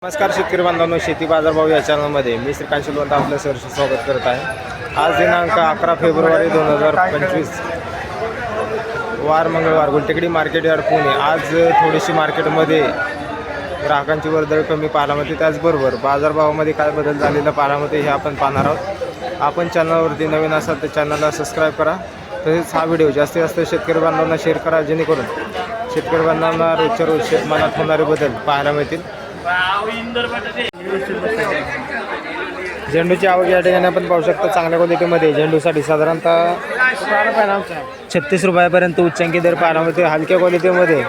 नमस्कार शेतकरी बांधवांनो, शेती बाजारभाव या चॅनलमध्ये मी श्रीकांत शिलवंत आपलं सहर्ष स्वागत करत आहे। आज दिनांक 11 फेब्रुवारी 2025 वार मंगळवार, गुलटेकडी मार्केट यार्ड पुणे। आज थोडीशी मार्केटमध्ये ग्राहकांची वर्दळ कमी पाहायला मिळते, त्याचबरोबर बाजारभावामध्ये काय बदल झालेला पाहायला मिळते हे आपण पाहणार आहोत। आपण चॅनलवरती नवीन असाल तर चॅनलला सबस्क्राईब करा, तसेच हा व्हिडिओ जास्तीत जास्त शेतकरी बांधवांना शेअर करा, जेणेकरून शेतकरी बांधवांना रोजच्या रोज शेतमालात होणारे बदल पाहायला मिळतील। झेंडूची आवक या ठिकाणी आपण पाहू शकता। चांगल्या क्वालिटीमध्ये झेंडूसाठी साधारणतः 36 रुपयापर्यंत उच्चांकी दर पाहायला मिळते। हलक्या क्वालिटीमध्ये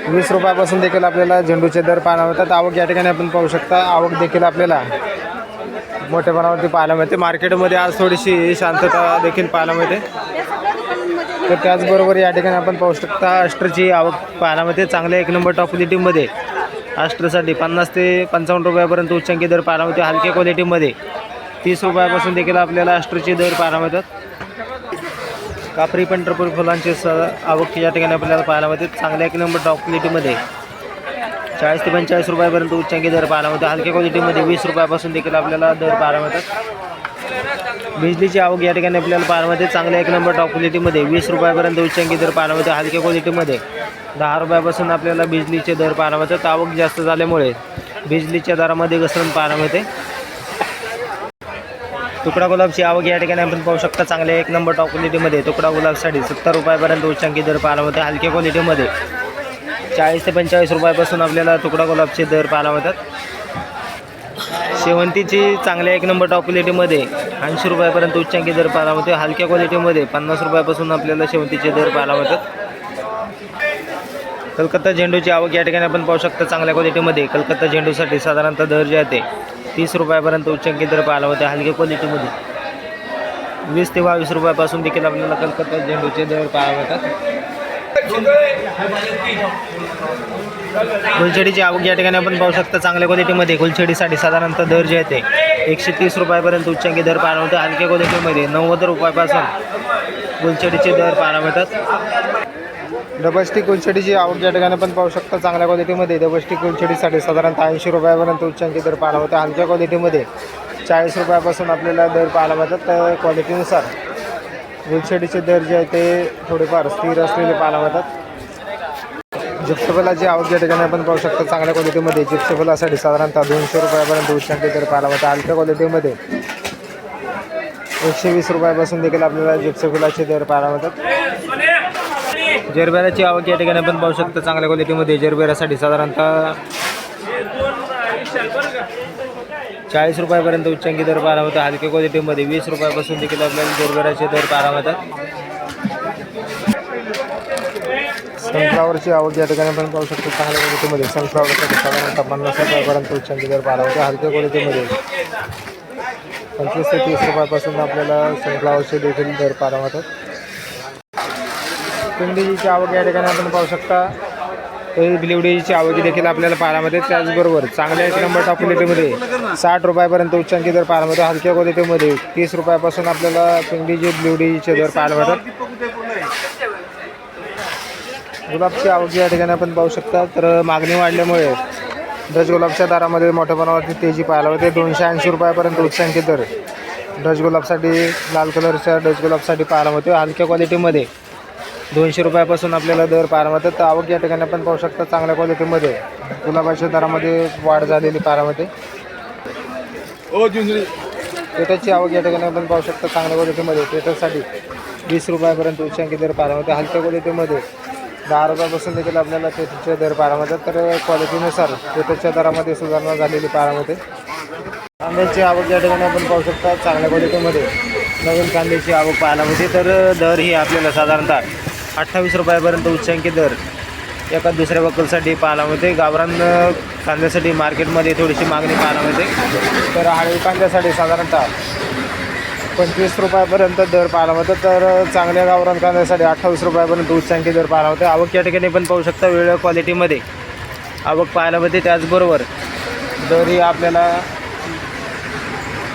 20 रुपयापासून देखील आपल्याला झेंडूचे दर पाहायला मिळतात। आवक या ठिकाणी आपण पाहू शकता, आवक देखील आपल्याला मोठ्या प्रमाणावरती पाहायला मिळते। मार्केटमध्ये आज थोडीशी शांतता देखील पाहायला मिळते। तर त्याचबरोबर या ठिकाणी आपण पाहू शकता अस्टरची आवक पाहायला मिळते। चांगल्या एक नंबर टॉप क्वालिटीमध्ये अस्टरसाठी 50 ते 55 रुपयापर्यंत उच्चांकी दर पाहायला मिळते। हलक्या क्वालिटीमध्ये 30 रुपयापासून देखील आपल्याला अस्टरचे दर पाहायला मिळतात। कापरी पंढरपूर फुलांचे आवक या ठिकाणी आपल्याला पाहायला मिळते। चांगल्या एक नंबर टॉप क्वालिटीमध्ये 40 ते 45 रुपयापर्यंत उच्चांकी दर पाहायला मिळते। हलक्या क्वालिटीमध्ये 20 रुपयापासून देखील आपल्याला दर पाहायला मिळतात। बिजलीची आवक या ठिकाणी आपल्याला पाहायला मिळते। चांगल्या एक नंबर टॉप क्वालिटीमध्ये 20 रुपयापर्यंत उच्चांकी दर पाहायला मिळते। हलक्या क्वालिटीमध्ये 10 रुपयापासून आपल्याला बिजलीचे दर पाहायला मिळतात। आवक जास्त झाल्यामुळे बिजलीच्या दरामध्ये घसरण पाहायला मिळते। तुकडा गुलाबची आवक या ठिकाणी आपण पाहू शकता। चांगल्या एक नंबर टॉप क्वालिटीमध्ये तुकडा गुलाबसाठी 70 रुपयापर्यंत उच्चांकी दर पाहायला मिळते। हलक्या क्वालिटीमध्ये 40 ते 45 रुपयापासून आपल्याला तुकडा गुलाबचे दर पाहायला मिळतात। शेवंतीची चांगल्या एक नंबर टॉप क्वालिटीमध्ये 80 रुपयापर्यंत उच्चांकी दर पाहायला मिळते। हलक्या क्वालिटीमध्ये 50 रुपयापासून आपल्याला शेवंतीचे दर पाहायला मिळतात। कलकत्ता झेंडूची आवक या ठिकाणी आपण पाहू शकता। चांगल्या क्वालिटीमध्ये कलकत्ता झेंडूसाठी साधारणतः दर जे आहे ते 30 रुपयापर्यंत उच्चांकी दर पाहायला मिळते। हलक्या क्वालिटीमध्ये 20 ते 22 रुपयापासून देखील आपल्याला कलकत्ता झेंडूचे दर पाहायला मिळतात। गुलछडीची आवक या ठिकाणी आपण पाहू शकता। चांगल्या क्वालिटीमध्ये गुलछडीसाठी साधारणतः दर जे आहे ते 130 रुपयापर्यंत उच्चांकी दर पाहायला मिळते। हलक्या क्वालिटीमध्ये 90 रुपयापासून गुलछडीचे दर पाहायला मिळतात। डबस्टिक गुलछडीची आवक या ठिकाणी आपण पाहू शकता। चांगल्या क्वालिटीमध्ये डबस्टिक गुलछडीसाठी साधारणतः 80 रुपयापर्यंत उच्चांकी दर पाहायला मिळते। हलक्या क्वालिटीमध्ये 40 रुपयापासून आपल्याला दर पाहायला मिळतात। तर क्वालिटीनुसार गुलछडीचे दर जे आहे ते थोडेफार स्थिर असलेले पाहायला मिळतात। जिप्सफुलाची आवक या ठिकाणी आपण पाहू शकता। चांगल्या क्वालिटीमध्ये जिप्सफुलासाठी साधारणतः 200 रुपयापर्यंत उच्चांकी दर पाहायला मिळतात। हलक्या क्वालिटीमध्ये 120 रुपयापासून देखील आपल्याला जिप्सफुलाचे दर पाहायला मिळतात। जरबेराची आवक या ठिकाणी आपण पाहू शकता। चांगल्या क्वालिटीमध्ये जरबेरासाठी साधारणतः 40 रुपयापर्यंत उच्चांकी दर पाहायला मिळतात। हलक्या क्वालिटीमध्ये 20 रुपयापासून देखील आपल्याला जरबेराचे दर पाहायला मिळतात। सनफ्लावरची आवक या ठिकाणी आपण पाहू शकतो। चांगल्या क्वालिटीमध्ये सनफ्लावरसाठी साधारणतः 50 रुपयापर्यंत उच्चांकी दर पाहायला मिळतात। हलक्या क्वालिटीमध्ये 25 ते 30 रुपयापासून आपल्याला सनफ्लावरचे देखील दर पाहायला मिळतात। पिंडीची आवक या ठिकाणी आपण पाहू शकता। गिलवडीची आवक देखील आपल्याला पाहायला मिळते। त्याचबरोबर चांगल्या एक नंबर टॉप क्वालिटीमध्ये 60 रुपयापर्यंत उच्चांकी दर पाहायला मिळते। हलक्या क्वालिटीमध्ये 30 रुपयापासून आपल्याला पिंडीची गिलवडीचे दर पाहायला मिळतात। गुलाबची आवक या ठिकाणी आपण पाहू शकता। तर मागणी वाढल्यामुळे डच गुलाबच्या दरामध्ये मोठ्या प्रमाणावरती तेजी पाहायला मिळते। 280 रुपयापर्यंत उच्चांकी दर डच गुलाबसाठी, लाल कलरच्या डच गुलाबसाठी पाहायला मिळते। हलक्या क्वालिटीमध्ये 200 रुपयापासून आपल्याला दर पाहायला मिळतात। तर आवक या ठिकाणी आपण पाहू शकता। चांगल्या क्वालिटीमध्ये गुलाबाच्या दरामध्ये वाढ झालेली पाहायला मिळते। पेटाची आवक या ठिकाणी आपण पाहू शकता। चांगल्या क्वालिटीमध्ये पेटासाठी 20 रुपयापर्यंत उच्चांकी दर पाहायला मिळते। हलक्या क्वालिटीमध्ये 10 रुपयापासून देखील आपल्याला पेटाचे दर पाहायला मिळतात। तर क्वालिटीनुसार पेटाच्या दरामध्ये सुधारणा झालेली पाहायला मिळते। कांद्याची आवक या ठिकाणी आपण पाहू शकता। चांगल्या क्वालिटीमध्ये नवीन कांद्याची आवक पाहायला मिळते। तर दर ही आपल्याला साधारणतः 28 रुपयापर्यंत उच्चांकी दर एका दुसऱ्या बकलसाठी पाहायला मिळते। गावरान कांद्यासाठी मार्केटमध्ये थोडीशी मागणी पाहायला मिळते। तर हळवी कांद्यासाठी साधारणतः 25 रुपयापर्यंत दर पाहायला मिळतात। तर चांगल्या गावरान कांद्यासाठी 28 रुपयापर्यंत उच्चांकी दर पाहायला मिळते। आवक या ठिकाणी पण पाहू शकता। वेगळ्या क्वालिटीमध्ये आवक पाहायला मिळते। त्याचबरोबर दर ही आपल्याला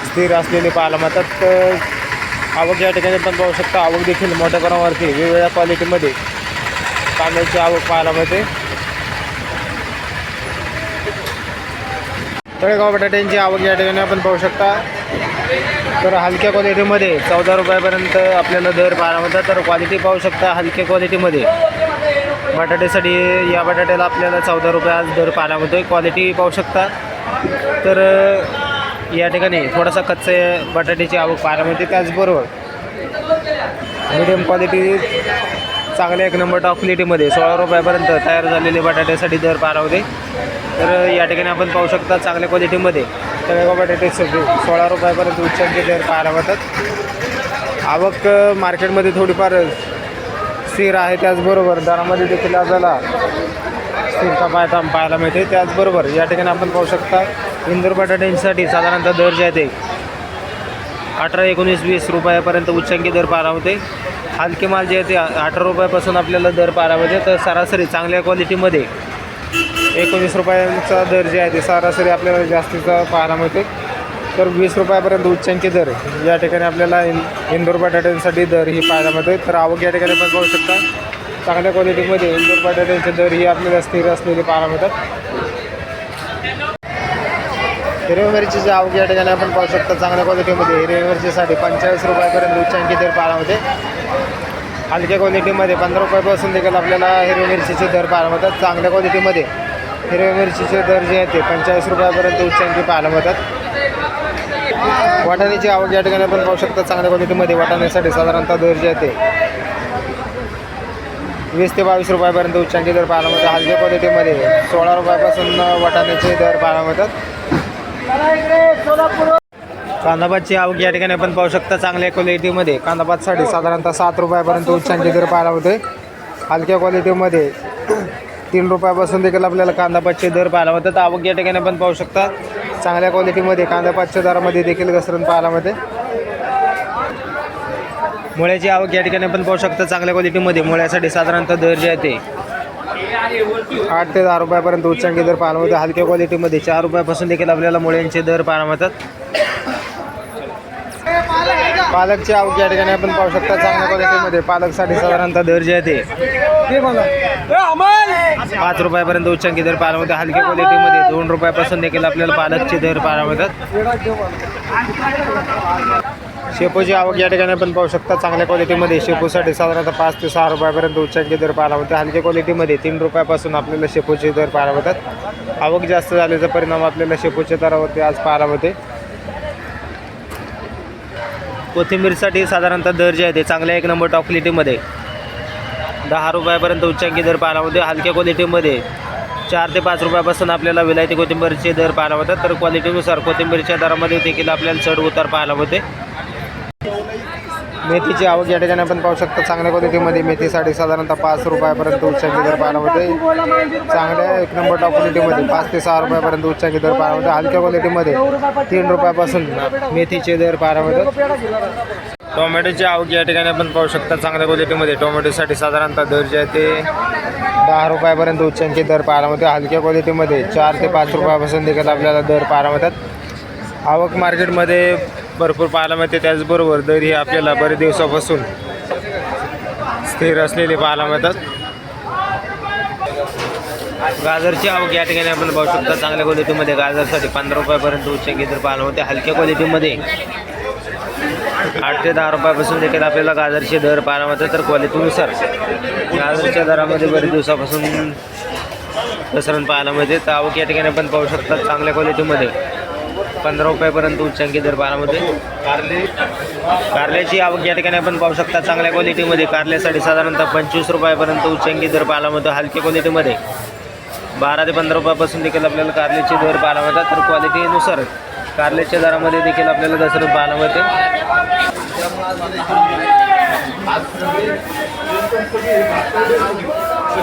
स्थिर असलेले पाहायला मिळतात। तर आवक या ठिकाणी पण पाहू शकता। आवक देखील मोठ्या प्रमाणावरती वेगवेगळ्या क्वालिटीमध्ये कांद्याची आवक पाहायला मिळते। तळेगाव बटाट्यांची आवक या ठिकाणी आपण पाहू शकता. तर हलक्या क्वालिटीमध्ये 14 रुपयापर्यंत आपल्याला दर पाहायला मिळतात. तर क्वालिटी पाहू शकता हलक्या क्वालिटीमध्ये बटाट्यासाठी या बटाट्याला आपल्याला 14 रुपये आज दर पाहायला मिळतो आहे. क्वालिटी पाहू शकता. तर या ठिकाणी थोडासा कच्चे बटाट्याची आवक पाहायला मिळते. त्याचबरोबर मीडियम क्वालिटी चांगल्या 1 नंबर टॉप क्वालिटीमध्ये 16 रुपयापर्यंत तयार झालेले बटाट्यासाठी दर पाहायला होते. तर या ठिकाणी आपण पाहू शकता चांगल्या क्वालिटीमध्ये तळेगाव बटाटे 16 रुपयापर्यंत उच्चांकी दर पाहायला मिळतात. आवक मार्केटमध्ये थोडीफार स्थिर आहे. त्याचबरोबर दरामध्ये देखील आपल्याला स्थिरता पाहायला मिळते. त्याचबरोबर या ठिकाणी आपण पाहू शकता इंदूर बटाट्यांसाठी साधारणतः दर जे आहे ते 18, 19, 20 रुपयापर्यंत उच्चांकी दर पाहायला मिळते. हलके माल जे आहे ते 18 रुपयापासून आपल्याला दर पाहायला मिळते. तर सरासरी चांगल्या क्वालिटीमध्ये 19 रुपयांचा दर जे आहे ते सरासरी आपल्याला जास्तीचा पाहायला मिळते. तर 20 रुपयापर्यंत उच्चांकी दर या ठिकाणी आपल्याला इंदूर बटाट्यांसाठी दर ही पाहायला मिळते. तर आवक या ठिकाणी आपण पाहू शकता चांगल्या क्वालिटीमध्ये इंदूर बटाट्यांचे दर ही आपल्याला स्थिर असलेली पाहायला मिळतात. हिरव्या मिरचीची आवक या ठिकाणी आपण पाहू शकता चांगल्या क्वालिटीमध्ये हिरव्या मिरचीसाठी 45 रुपयापर्यंत उच्चांकी दर पाहायला मिळते. हलक्या क्वालिटीमध्ये 15 रुपयापासून देखील आपल्याला हिरव्या मिरचीचे दर पाहायला मिळतात. चांगल्या क्वालिटीमध्ये हिरव्या मिरचीचे दर जे आहेत ते 45 रुपयापर्यंत उच्चांकी पाहायला मिळतात. वाटाण्याची आवक या ठिकाणी आपण पाहू शकता चांगल्या क्वालिटीमध्ये वाटाण्यासाठी साधारणतः दर जे आहे ते 20 ते 22 रुपयापर्यंत उच्चांकी दर पाहायला मिळतात. हलक्या क्वालिटीमध्ये 16 रुपयापासून वाटाण्याचे दर पाहायला मिळतात. कांदापातची आवक या ठिकाणी आपण पाहू शकता चांगल्या क्वालिटीमध्ये कांदापातसाठी साधारणतः 7 रुपयापर्यंत उच्चांकी दर पाहायला मिळते. हलक्या क्वालिटीमध्ये 3 रुपयापासून देखील आपल्याला कांदापातचे दर पाहायला मिळतात. आवक या ठिकाणी आपण पाहू शकता चांगल्या क्वालिटीमध्ये कांदापातच्या दरामध्ये देखील घसरण पाहायला मिळते. मुळ्याची आवक या ठिकाणी आपण पाहू शकता चांगल्या क्वालिटीमध्ये मुळ्यासाठी साधारणतः दर जे आहे ते 8 ते 10 रुपयापर्यंत उच्चांकी दर पाहायला मिळते. हलक्या क्वालिटीमध्ये 4 रुपयापासून देखील आपल्याला मुळ्यांचे दर पाहायला मिळतात. पालकची आवक या ठिकाणी आपण पाहू शकता चांगल्या क्वालिटीमध्ये पालकसाठी साधारणतः दर जे आहे ते 5 रुपयापर्यंत उच्चांकी दर पाहायला मिळते. हलक्या क्वालिटीमध्ये 2 रुपयापासून देखील आपल्याला पालकचे दर पाहायला मिळतात. शेपूची आवक या ठिकाणी आपण पाहू शकता चांगल्या क्वालिटीमध्ये शेपूसाठी साधारणतः 5 ते 6 रुपयापर्यंत उच्चांकी दर पाहायला मिळते. हलक्या क्वालिटीमध्ये 3 रुपयापासून आपल्याला शेपूचे दर पाहायला मिळतात. आवक जास्त झाल्याचा परिणाम आपल्याला शेपूच्या दरावरती आज पाहायला मिळते. कोथिंबीरसाठी साधारणतः दर जे आहे ते चांगल्या 1 नंबर टॉप क्वालिटीमध्ये 10 रुपयापर्यंत उच्चांकी दर पाहायला मिळते. हलक्या क्वालिटीमध्ये 4 ते 5 रुपयापासून आपल्याला विलायती कोथिंबीरचे दर पाहायला मिळतात. तर क्वालिटीनुसार कोथिंबीरच्या दरामध्ये देखील आपल्याला चढ उतार पाहायला मिळते. मेथीची आवक या ठिकाणी आपण पाहू शकता चांगल्या क्वालिटीमध्ये मेथीसाठी साधारणतः 5 रुपयापर्यंत उच्चांकी दर पाहायला मिळते. चांगल्या 1 नंबर टॉप क्वालिटीमध्ये 5 ते 6 रुपयापर्यंत उच्चांकी दर पाहायला मिळते. हलक्या क्वालिटीमध्ये 3 रुपयापासून मेथीचे दर पाहायला मिळतात. टोमॅटोची आवक या ठिकाणी आपण पाहू शकता चांगल्या क्वालिटीमध्ये टोमॅटोसाठी साधारणतः दर जे आहे ते 10 रुपयापर्यंत उच्चांकी दर पाहायला मिळते. हलक्या क्वालिटीमध्ये 4 ते 5 रुपयापासून देखील आपल्याला दर पाहायला मिळतात. आवक मार्केटमध्ये भरपूर पाहायला मिळते. त्याचबरोबर दर ही आपल्याला बरेच दिवसापासून स्थिर असलेले पाहायला मिळतात. गाजरची आवक या ठिकाणी आपण पाहू शकता चांगल्या क्वालिटीमध्ये गाजरसाठी 15 रुपयापर्यंत उच्चांकी दर पाहायला मिळते. हलक्या क्वालिटीमध्ये 8 ते 10 रुपयापासून देखील आपल्याला गाजरचे दर पाहायला मिळतात. तर क्वालिटीनुसार गाजरच्या दरामध्ये बरेच दिवसापासून घसरण पाहायला मिळते. तर आवक या ठिकाणी आपण पाहू शकता चांगल्या क्वालिटीमध्ये 15 रुपयापर्यंत उच्चांकी दर पाहायला मिळते. कारल्याची आवक या ठिकाणी आपण पाहू शकता चांगल्या क्वालिटीमध्ये कारल्यासाठी साधारणतः 25 रुपयापर्यंत उच्चांकी दर पाहायला मिळतो. हलक्या क्वालिटीमध्ये 12 ते 15 रुपयापासून देखील आपल्याला कारल्याचे दर पाहायला मिळतात. तर क्वालिटीनुसार कारल्याच्या दरामध्ये देखील आपल्याला घसरण पाहायला मिळते.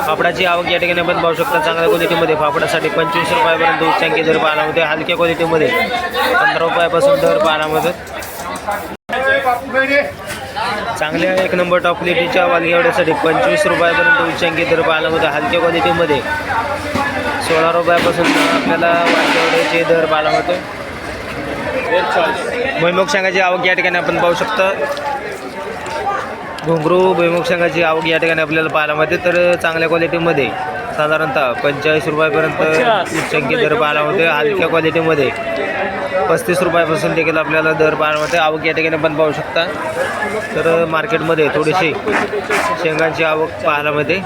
फाफडाची आवक या ठिकाणी आपण पाहू शकता चांगल्या क्वालिटीमध्ये फाफडासाठी 25 रुपयापर्यंत उच्चांकी दर पाहायला मिळते. हलक्या क्वालिटीमध्ये 15 रुपयापासून दर पाहायला मिळतात. चांगल्या 1 नंबर टॉप क्वालिटीच्या वालगेवड्यासाठी 25 रुपयापर्यंत उच्चांकी दर पाहायला मिळते. हलक्या क्वालिटीमध्ये 16 रुपयापासून आपल्याला वालगेवड्याचे दर पाहायला मिळतो. भुईमुग शेंगाची आवक या ठिकाणी आपण पाहू शकता. घुंगरू भुईमुग शेंगाची आवक या ठिकाणी आपल्याला पाहायला मिळते. तर चांगल्या क्वालिटीमध्ये साधारणतः 45 रुपयापर्यंत उच्चांकी दर पाहायला होते. हलक्या क्वालिटीमध्ये 35 रुपयापासून देखील आपल्याला दर पाहायला होते. आवक या ठिकाणी पण पाहू शकता. तर मार्केटमध्ये थोडीशी शेंगांची आवक पाहायला मिळते.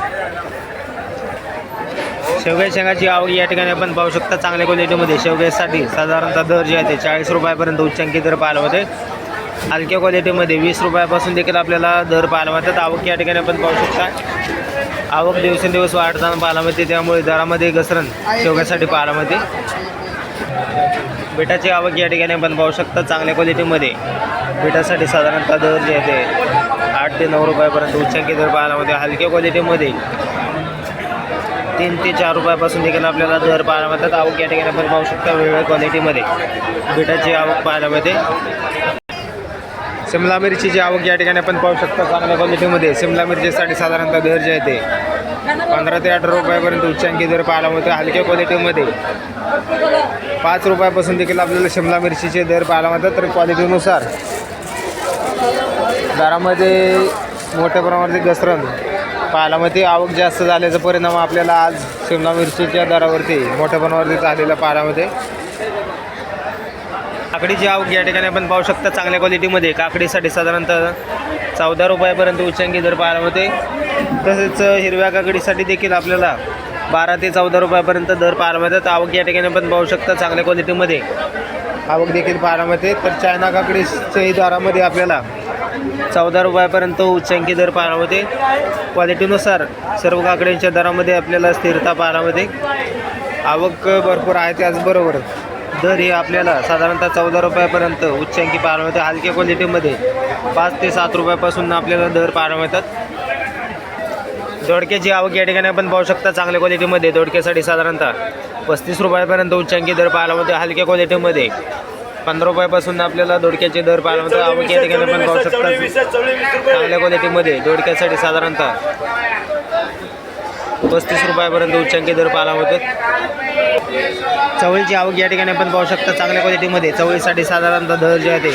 शेवग्याची आवक या ठिकाणी आपण पाहू शकता. चांगल्या क्वालिटीमध्ये शेवग्यासाठी साधारणतः दर जे आहे ते 40 रुपयापर्यंत उच्चांकी दर पाहायला होते. हलक्या क्वालिटीमध्ये 20 रुपयापासून देखील आपल्याला दर पाहायला मिळतात. आवक या ठिकाणी आपण पाहू शकता. आवक दिवसेंदिवस वाढताना पाहायला मिळते, त्यामुळे दरामध्ये घसरण शेवग्यासाठी पाहायला मिळते. बीटाची आवक या ठिकाणी आपण पाहू शकता. चांगल्या क्वालिटीमध्ये बीटासाठी साधारणतः दर जे आहे ते 8 ते 9 रुपयापर्यंत उच्चांकी दर पाहायला मिळते. हलक्या क्वालिटीमध्ये 3 ते 4 रुपयापासून देखील आपल्याला दर पाहायला मिळतात. आवक या ठिकाणी आपण पाहू शकता. वेगवेगळ्या क्वालिटीमध्ये बीटाची आवक पाहायला मिळते. शिमला मिरचीची आवक या ठिकाणी आपण पाहू शकता. चांगल्या क्वालिटीमध्ये शिमला मिरचीसाठी साधारणतः दर जे आहे ते 15 ते 18 रुपयापर्यंत उच्चांकी दर पाहायला मिळते. हलक्या क्वालिटीमध्ये 5 रुपयापासून देखील आपल्याला शिमला मिरचीचे दर पाहायला मिळतात. तर क्वालिटीनुसार दरामध्ये मोठ्या प्रमाणात घसरण पाहायला मिळते. आवक जास्त झाल्याचा परिणाम आपल्याला आज शिमला मिरचीच्या दरावरती मोठ्या प्रमाणावरती झालेला पाहायला मिळते. काकडीची आवक या ठिकाणी आपण पाहू शकता. चांगल्या क्वालिटीमध्ये काकडीसाठी साधारणतः 14 रुपयापर्यंत उच्चांकी दर पाहायला मिळते. तसेच हिरव्या काकडीसाठी देखील आपल्याला 12 ते 14 रुपयापर्यंत दर पाहायला मिळतात. आवक या ठिकाणी आपण पाहू शकता. चांगल्या क्वालिटीमध्ये आवक देखील पाहायला मिळते. तर चायना काकडीच्याही दरामध्ये आपल्याला 14 रुपयापर्यंत उच्चांकी दर पाहायला मिळते. क्वालिटीनुसार सर्व काकडींच्या दरामध्ये आपल्याला स्थिरता पाहायला मिळते. आवक भरपूर आहे, त्याचबरोबर दर हे आपल्याला साधारणतः 14 रुपयापर्यंत उच्चांकी पाहायला मिळते. हलक्या क्वालिटीमध्ये 5 ते 7 रुपयापासून आपल्याला दर पाहायला मिळतात. दोडक्याची आवक या ठिकाणी आपण पाहू शकता. चांगल्या क्वालिटीमध्ये दोडक्यासाठी साधारणतः 35 रुपयापर्यंत उच्चांकी दर पाहायला मिळते. हलक्या क्वालिटीमध्ये 15 रुपयापासून आपल्याला दोडक्याचे दर पाहायला मिळतात. आवक या ठिकाणी आपण पाहू शकता. चांगल्या क्वालिटीमध्ये दोडक्यासाठी साधारणतः 35 रुपयापर्यंत उच्चांकी दर पाहायला मिळतात. चवळीची आवक या ठिकाणी आपण पाहू शकता. चांगल्या क्वालिटीमध्ये चवळीसाठी साधारणतः दर जे आहे ते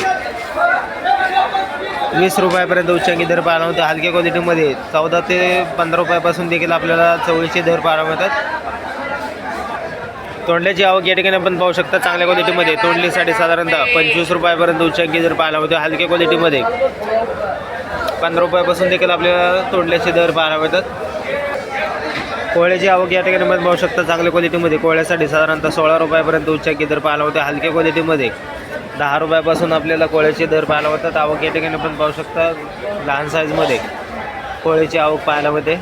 20 रुपयापर्यंत उच्चांकी दर पाहायला मिळते. हलक्या क्वालिटीमध्ये 14 ते 15 रुपयापासून देखील आपल्याला चवळीचे दर पाहायला मिळतात. तोंडल्याची आवक या ठिकाणी आपण पाहू शकता. चांगल्या क्वालिटीमध्ये तोंडलीसाठी साधारणतः 25 रुपयापर्यंत उच्चांकी दर पाहायला मिळते. हलक्या क्वालिटीमध्ये 15 रुपयापासून देखील आपल्याला तोंडल्याचे दर पाहायला मिळतात. कोळ्याची आवक या ठिकाणी आपण पाहू शकता. चांगल्या क्वालिटीमध्ये कोळ्यासाठी साधारणतः 16 रुपयापर्यंत उच्चांकी दर पाहायला होते. हलक्या क्वालिटीमध्ये 10 रुपयापासून आपल्याला कोळ्याचे दर पाहायला होतात. आवक या ठिकाणी आपण पाहू शकता. लहान साईजमध्ये कोळ्याची आवक पाहायला मिळते.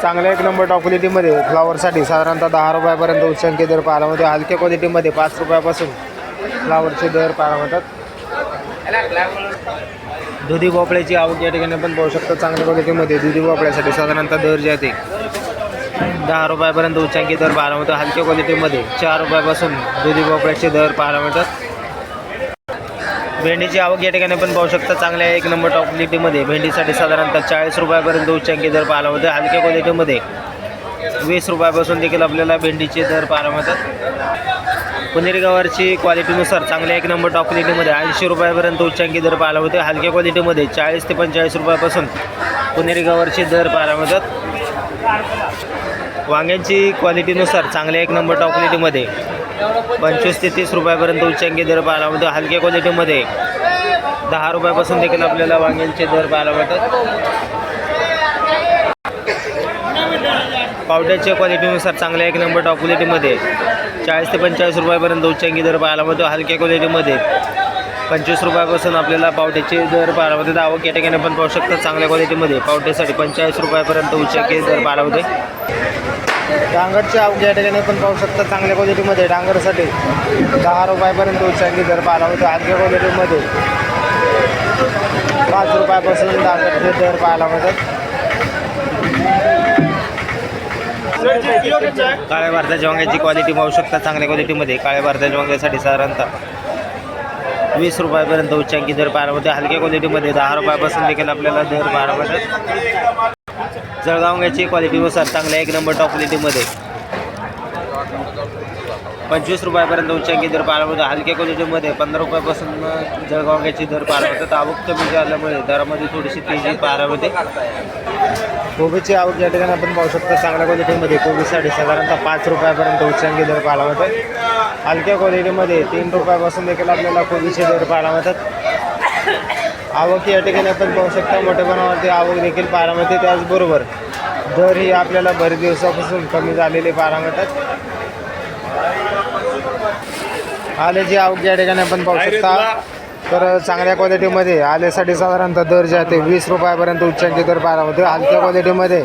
चांगल्या 1 नंबर टॉप क्वालिटीमध्ये फ्लावरसाठी साधारणतः 10 रुपयापर्यंत उच्चांकी दर पाहायला मिळते. हलक्या क्वालिटीमध्ये 5 रुपयापासून फ्लावरचे दर पाहायला मिळतात. दुधी भोपळ्याची आवक या ठिकाणी आपण पाहू शकतो. चांगल्या क्वालिटीमध्ये दुधी भोपळ्यासाठी साधारणतः दर जे आहे ते 10 रुपयापर्यंत उच्चांकी दर पाहायला मिळतो. हलक्या क्वालिटीमध्ये 4 रुपयापासून दुधी भोपळ्याचे दर पाहायला मिळतात. भेंडीची आवक या ठिकाणी आपण पाहू शकता. चांगल्या 1 नंबर टॉप क्वालिटीमध्ये भेंडीसाठी साधारणतः 40 रुपयापर्यंत उच्चांकी दर पाहायला मिळतो. हलक्या क्वालिटीमध्ये 20 रुपयापासून देखील आपल्याला भेंडीचे दर पाहायला मिळतात. पुणेरी गवारची क्वालिटीनुसार चांगल्या 1 नंबर टॉप क्वालिटीमध्ये 80 रुपयापर्यंत उच्चांकी दर पाहायला होते. हलक्या क्वालिटीमध्ये 40 ते 45 रुपयापासून पुणेरी गवारचे दर पाहायला मिळतात. वांग्यांची क्वालिटीनुसार चांगल्या 1 नंबर टॉप क्वालिटीमध्ये 25 ते 30 रुपयापर्यंत उच्चांकी दर पाहायला मिळतो. हलक्या क्वालिटीमध्ये 10 रुपयापासून देखील आपल्याला वांग्यांचे दर पाहायला मिळतात. पावट्याच्या क्वालिटीनुसार चांगल्या 1 नंबर टॉप क्वालिटीमध्ये 40 ते 45 रुपयापर्यंत उच्चांकी दर पाहायला मिळतो. हलक्या क्वालिटीमध्ये 25 रुपयापासून आपल्याला पावट्याचे दर पाहायला मिळतात. आवक या ठिकाणी आपण पाहू शकतो. चांगल्या क्वालिटीमध्ये पावट्यासाठी 45 रुपयापर्यंत उच्चांकी दर पाहायला मिळते. डांगरची आवक या ठिकाणी आपण पाहू शकता. चांगल्या क्वालिटीमध्ये डांगरसाठी 10 रुपयापर्यंत उच्चांकी दर पाहायला मिळतो. हलक्या क्वालिटीमध्ये 5 रुपयापासून डांगरचे दर पाहायला मिळतात. काळ्या भारताच्या वांग्याची क्वालिटी पाहू शकता. चांगल्या क्वालिटीमध्ये काळ्या भारताच्या वांग्यासाठी साधारणतः 20 रुपयापर्यंत उच्चांकी दर पाहायला मिळते. हलक्या क्वालिटीमध्ये 10 रुपयापासून देखील आपल्याला दर पाहायला मिळतात. जळगाव वांग्याची क्वालिटीनुसार चांगल्या 1 नंबर टॉप क्वालिटीमध्ये 25 रुपयापर्यंत उच्चांकी दर पाहायला मिळतो. हलक्या क्वालिटीमध्ये 15 रुपयापासून जळगावची दर पाहायला मिळतात. आवक कमी झाल्यामुळे दरामध्ये थोडीशी तेजी पाहायला मिळते. कोबीची आवक या ठिकाणी आपण पाहू शकतो. चांगल्या क्वालिटीमध्ये कोबीसाठी साधारणतः 5 रुपयापर्यंत उच्चांकी दर पाहायला मिळतात. हलक्या क्वालिटीमध्ये 3 रुपयापासून देखील आपल्याला कोबीचे दर पाहायला मिळतात. आवक या ठिकाणी आपण पाहू शकता. मोठ्या प्रमाणावरती आवक देखील पाहायला मिळते. त्याचबरोबर दर ही आपल्याला बरेच दिवसापासून कमी झालेले पाहायला मिळतात. आल्याची आवक या ठिकाणी आपण पाहू शकता. तर चांगल्या क्वालिटीमध्ये आल्यासाठी साधारणतः दर जे आहे ते 20 रुपयापर्यंत उच्चांकी दर पाहायला मिळतो. हलक्या क्वालिटीमध्ये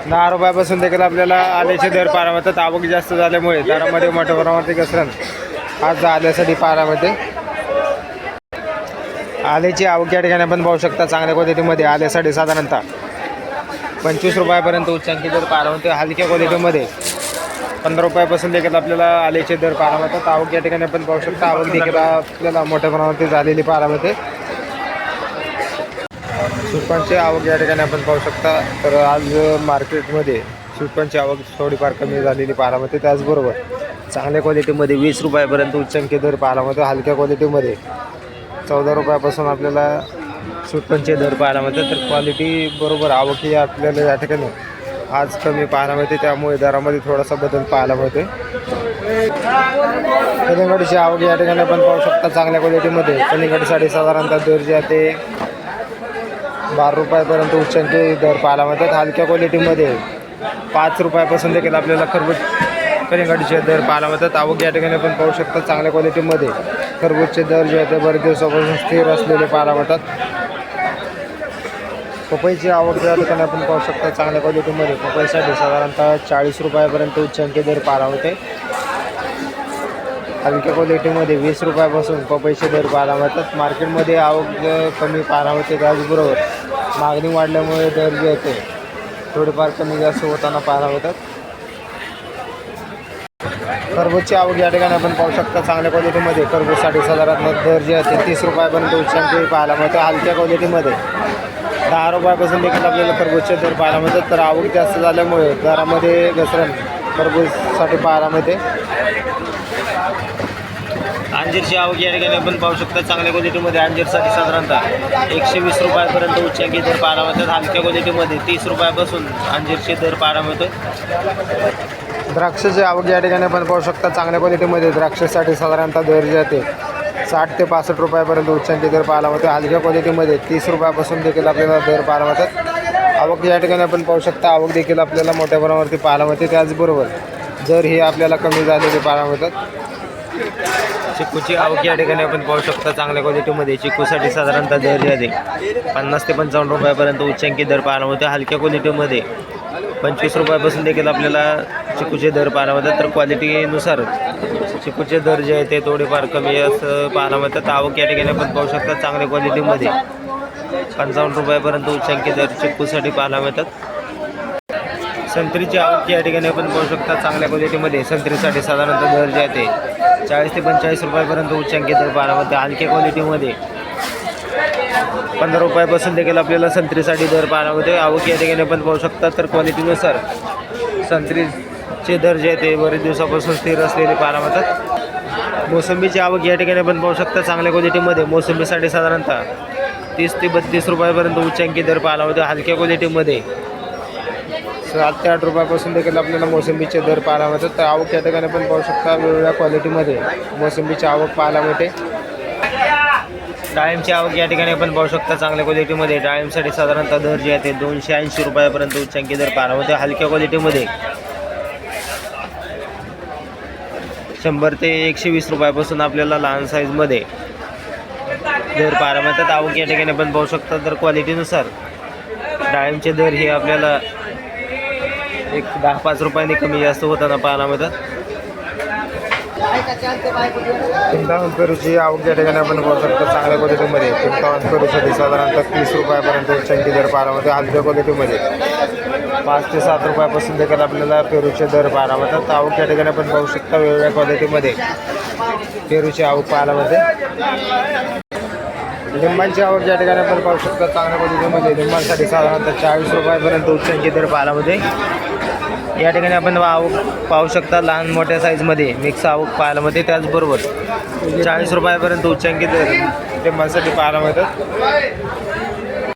10 रुपयापासून देखील आपल्याला आल्याचे दर पाहायला मिळतात. आवक जास्त झाल्यामुळे दरामध्ये मोठ्या प्रमाणावरती घसरण आज आल्यासाठी पाहायला मिळते. आल्याची आवक या ठिकाणी आपण पाहू शकता. चांगल्या क्वालिटीमध्ये आल्यासाठी साधारणतः 25 रुपयापर्यंत उच्चांकी दर पाहायला मिळतो. हलक्या क्वालिटीमध्ये 15 रुपयापासून देखील आपल्याला आल्याचे दर पाहायला मिळतात. आवक या ठिकाणी आपण पाहू शकता. आवक देखील आपल्याला मोठ्या प्रमाणावरती झालेली पाहायला मिळते. सुटपांची आवक या ठिकाणी आपण पाहू शकता. तर आज मार्केटमध्ये सुटपांची आवक थोडीफार कमी झालेली पाहायला मिळते. त्याचबरोबर चांगल्या क्वालिटीमध्ये 20 रुपयापर्यंत उच्चांकी दर पाहायला मिळतो. हलक्या क्वालिटीमध्ये 14 रुपयापासून आपल्याला सुटपांचे दर पाहायला मिळतात. तर क्वालिटी बरोबर आवक ही आपल्याला या ठिकाणी आज कमी पाहायला मिळते. त्यामुळे दरामध्ये थोडासा बदल पाहायला मिळते. कलिंगडची आवक या ठिकाणी आपण पाहू शकता. चांगल्या क्वालिटीमध्ये कलिंगडसाठी साधारणतः दर जे आहे ते 12 रुपयापर्यंत उच्चांकी दर पाहायला मिळतात. हलक्या क्वालिटीमध्ये 5 रुपयापासून देखील आपल्याला खरबूज कलिंगडचे दर पाहायला मिळतात. आवक या ठिकाणी आपण पाहू शकता. चांगल्या क्वालिटीमध्ये खरबूजचे दर जे आहे ते बरेच दिवसापासून स्थिर असलेले पाहायला मिळतात. पपईची आवक या ठिकाणी आपण पाहू शकता. चांगल्या क्वालिटीमध्ये पपईसाठी साधारणतः 40 रुपयापर्यंत उच्चांकी दर पाहायला मिळते. हलक्या क्वालिटीमध्ये 20 रुपयापासून पपईचे दर पाहायला मिळतात. मार्केटमध्ये आवक कमी पाहायला मिळते. त्याचबरोबर मागणी वाढल्यामुळे दर जे होते थोडेफार कमी जास्त होताना पाहायला मिळतात. खरबूजची आवक या ठिकाणी आपण पाहू शकता. चांगल्या क्वालिटीमध्ये खरबूजसाठी साधारणतः दर जे आहे ते 30 रुपयापर्यंत उच्चांकी पाहायला मिळते. हलक्या क्वालिटीमध्ये 10 रुपयापासून देखील आपल्याला खरबूजचे दर पाहायला मिळतात. तर आवक जास्त झाल्यामुळे दरामध्ये घसरण खरबूजसाठी पाहायला मिळते. अंजीरची आवक या ठिकाणी आपण पाहू शकता. चांगल्या क्वालिटीमध्ये अंजीरसाठी साधारणतः 120 रुपयापर्यंत उच्चांकी दर पाहायला मिळतात. हलक्या क्वालिटीमध्ये 30 रुपयापासून अंजीरचे दर पाहायला मिळतो. द्राक्षाची आवक या ठिकाणी आपण पाहू शकता. चांगल्या क्वालिटीमध्ये द्राक्षासाठी साधारणतः दर जे आहे ते 60 ते 65 रुपयापर्यंत उच्चांकी दर पाहायला मिळतो. हलक्या क्वालिटीमध्ये 30 रुपयापासून देखील आपल्याला दर पाहायला मिळतात. आवक या ठिकाणी आपण पाहू शकता. आवक देखील आपल्याला मोठ्या प्रमाणावरती पाहायला मिळते. त्याचबरोबर दर ही आपल्याला कमी झालेली पाहायला मिळतात. चिक्कूची आवक या ठिकाणी आपण पाहू शकता. चांगल्या क्वालिटीमध्ये चिक्कूसाठी साधारणतः दर जे आहे 50 ते 55 रुपयापर्यंत उच्चांकी दर पाहायला मिळतो. हलक्या क्वालिटीमध्ये 25 रुपयापासून देखील आपल्याला चिक्कूचे दर पाहायला मिळतात. तर क्वालिटीनुसार चिक्कूचे दर जे आहे ते थोडेफार कमी असं पाहायला मिळतात. आवक या ठिकाणी आपण पाहू शकता. चांगल्या क्वालिटीमध्ये 55 रुपयापर्यंत उच्चांकी दर चिक्कूसाठी पाहायला मिळतात. संत्रीची आवक या ठिकाणी आपण पाहू शकता. चांगल्या क्वालिटीमध्ये संत्रीसाठी साधारणतः दर जे आहे ते 40 ते 45 रुपयापर्यंत उच्चांकी दर पाहायला मिळते. हलक्या क्वालिटीमध्ये 15 रुपयापासून देखील आपल्याला संत्रीसाठी दर पाहायला मिळते. आवक या ठिकाणी आपण पाहू शकता. तर क्वालिटीनुसार संत्रीचे दर जे आहे ते बरेच दिवसापासून स्थिर असलेले पाहायला मिळतात. मोसंबीची आवक या ठिकाणी आपण पाहू शकता. चांगल्या क्वालिटीमध्ये मोसंबीसाठी साधारणतः 30 ते 32 रुपयापर्यंत उच्चांकी दर पाहायला मिळते. हलक्या क्वालिटीमध्ये 7 ते 8 रुपयापासून देखील आपल्याला मोसंबीचे दर पाहायला मिळतात. तर आवक या ठिकाणी आपण पाहू शकता. वेगवेगळ्या क्वालिटीमध्ये मोसंबीची आवक पाहायला मिळते. डाळिंबची आवक या ठिकाणी आपण पाहू शकता. चांगल्या क्वालिटीमध्ये डाळिंबसाठी साधारणतः दर जे आहे ते 280 रुपयापर्यंत उच्चांकी दर पाहायला मिळते. हलक्या क्वालिटीमध्ये 100 ते 120 रुपयापासून आपल्याला लहान साईजमध्ये दर पाहायला मिळतात. आवक या ठिकाणी आपण पाहू शकता. तर क्वालिटीनुसार डाळिंबचे दर हे आपल्याला 10-5 रुपयांनी कमी जास्त होताना पाहायला मिळतात. चिंतामण पेरूची आवक या ठिकाणी आपण पाहू शकतो. चांगल्या क्वालिटीमध्ये चिंतामण पेरूसाठी साधारणतः 30 रुपयापर्यंत उच्चांकी दर पाहायला मिळते. हलक्या क्वालिटीमध्ये 5 ते 7 रुपयापासून देखील आपल्याला पेरूचे दर पाहायला मिळतात. आवक या ठिकाणी आपण पाहू शकता. वेगवेगळ्या क्वालिटीमध्ये पेरूची आवक पाहायला मिळते. लिंबांची आवक या ठिकाणी आपण पाहू शकता. चांगल्या क्वालिटीमध्ये लिंबांसाठी साधारणतः 40 रुपयापर्यंत उच्चांकी दर पाहायला मिळते. या ठिकाणी आपण आवक पाहू शकता लहान मोठ्या साईजमध्ये मिक्स आवक पाहायला मिळते. त्याचबरोबर 40 रुपयापर्यंत उच्चांकित दर ते माणसाठी पाहायला मिळतात.